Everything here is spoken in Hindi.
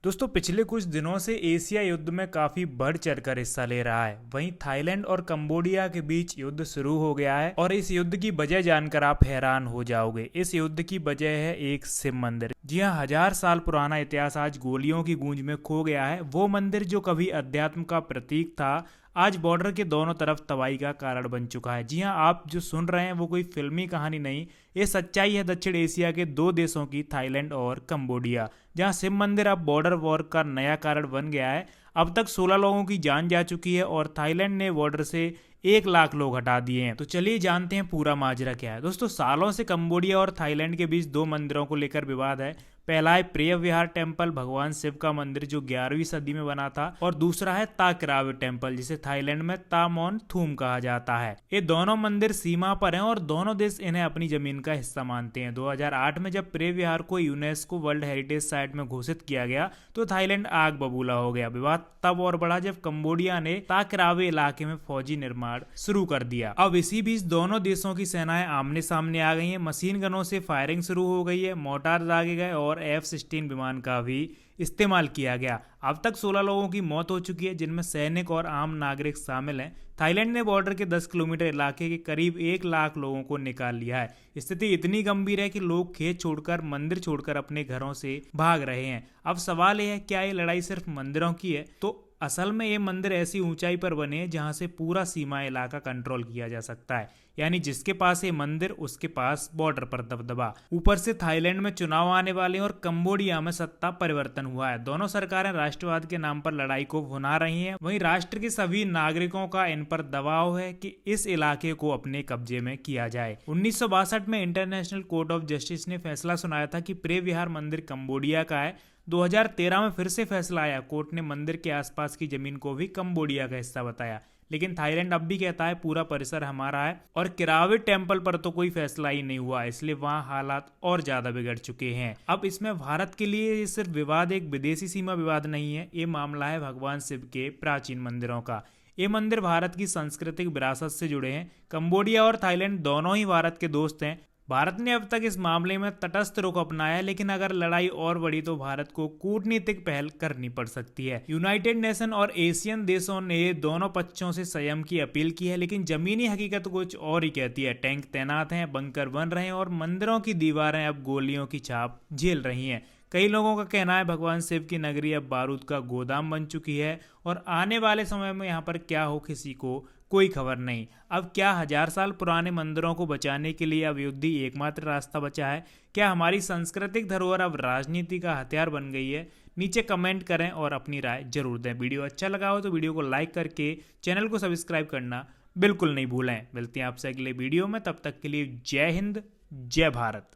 दोस्तों पिछले कुछ दिनों से एशिया युद्ध में काफी बढ़ चढ़कर हिस्सा ले रहा है। वहीं थाईलैंड और कंबोडिया के बीच युद्ध शुरू हो गया है और इस युद्ध की वजह जानकर आप हैरान हो जाओगे। इस युद्ध की वजह है एक शिव मंदिर। जी हाँ, 1000 साल पुराना इतिहास आज गोलियों की गूंज में खो गया है। वो मंदिर जो कभी अध्यात्म का प्रतीक था, आज बॉर्डर के दोनों तरफ तबाही का कारण बन चुका है। जी हाँ, आप जो सुन रहे हैं वो कोई फिल्मी कहानी नहीं, ये सच्चाई है दक्षिण एशिया के दो देशों की, थाईलैंड और कंबोडिया, जहां शिव मंदिर अब बॉर्डर वॉर का नया कारण बन गया है। अब तक 16 लोगों की जान जा चुकी है और थाईलैंड ने बॉर्डर से 1 लाख लोग हटा दिए हैं। तो चलिए जानते हैं पूरा माजरा क्या है। दोस्तों सालों से कंबोडिया और थाईलैंड के बीच दो मंदिरों को लेकर विवाद है। पहला है प्रिय विहार टेम्पल, भगवान शिव का मंदिर जो 11वीं सदी में बना था, और दूसरा है ताकरावे टेम्पल जिसे थाईलैंड में तामोन थूम कहा जाता है। ये दोनों मंदिर सीमा पर हैं और दोनों देश इन्हें अपनी जमीन का हिस्सा मानते हैं। 2008 में जब प्रिय विहार को यूनेस्को वर्ल्ड हेरिटेज साइट में घोषित किया गया तो थाईलैंड आग बबूला हो गया। विवाद तब और बढ़ा जब कंबोडिया ने ताकरावे इलाके में फौजी निर्माण शुरू कर दिया। अब इसी बीच दोनों देशों की सेनाएं आमने सामने आ गई हैं। मशीन गनों से फायरिंग शुरू हो गई है, मोर्टार दागे गए और F-16 विमान का भी इस्तेमाल किया गया। अब तक 16 लोगों की मौत हो चुकी है, जिनमें सैनिक और आम नागरिक शामिल हैं। थाईलैंड ने बॉर्डर के 10 किलोमीटर इलाके के करीब 1 लाख लोगों को निकाल लिया है। स्थिति इतनी गंभीर है कि लोग खेत छोड़कर, मंदिर छोड़कर अपने घरों से भाग रहे हैं। अब सवाल यह है, क्या ये लड़ाई सिर्फ मंदिरों की है? तो असल में ये मंदिर ऐसी ऊंचाई पर बने हैं जहां से पूरा सीमा इलाका कंट्रोल किया जा सकता है, यानी जिसके पास ये मंदिर उसके पास बॉर्डर पर दबदबा। ऊपर से थाईलैंड में चुनाव आने वाले और कंबोडिया में सत्ता परिवर्तन हुआ है। दोनों सरकारें राष्ट्रवाद के नाम पर लड़ाई को भुना रही हैं। वहीं राष्ट्र के सभी नागरिकों का इन पर दबाव है कि इस इलाके को अपने कब्जे में किया जाए। 1962 में इंटरनेशनल कोर्ट ऑफ जस्टिस ने फैसला सुनाया था कि प्रिय विहार मंदिर कंबोडिया का है। 2013 में फिर से फैसला आया। कोर्ट ने मंदिर के आसपास की जमीन को भी कंबोडिया का हिस्सा बताया, लेकिन थाईलैंड अब भी कहता है पूरा परिसर हमारा है। और किरावे टेम्पल पर तो कोई फैसला ही नहीं हुआ, इसलिए वहां हालात और ज्यादा बिगड़ चुके हैं। अब इसमें भारत के लिए ये सिर्फ विवाद एक विदेशी सीमा विवाद नहीं है, ये मामला है भगवान शिव के प्राचीन मंदिरों का। ये मंदिर भारत की सांस्कृतिक विरासत से जुड़े हैं। कंबोडिया और थाईलैंड दोनों ही भारत के दोस्त हैं। भारत ने अब तक इस मामले में तटस्थ रुख अपनाया, लेकिन अगर लड़ाई और बढ़ी तो भारत को कूटनीतिक पहल करनी पड़ सकती है। यूनाइटेड नेशन और एशियन देशों ने दोनों पक्षों से संयम की अपील की है, लेकिन जमीनी हकीकत कुछ और ही कहती है। टैंक तैनात हैं, बंकर बन रहे हैं और मंदिरों की दीवारें अब गोलियों की छाप झेल रही हैं। कई लोगों का कहना है भगवान शिव की नगरी अब बारूद का गोदाम बन चुकी है और आने वाले समय में यहाँ पर क्या हो किसी को कोई खबर नहीं। अब क्या 1000 साल पुराने मंदिरों को बचाने के लिए अब युद्ध ही एकमात्र रास्ता बचा है? क्या हमारी सांस्कृतिक धरोहर अब राजनीति का हथियार बन गई है? नीचे कमेंट करें और अपनी राय जरूर दें। वीडियो अच्छा लगा हो तो वीडियो को लाइक करके चैनल को सब्सक्राइब करना बिल्कुल नहीं भूलें। मिलते हैं आपसे अगले वीडियो में, तब तक के लिए जय हिंद, जय भारत।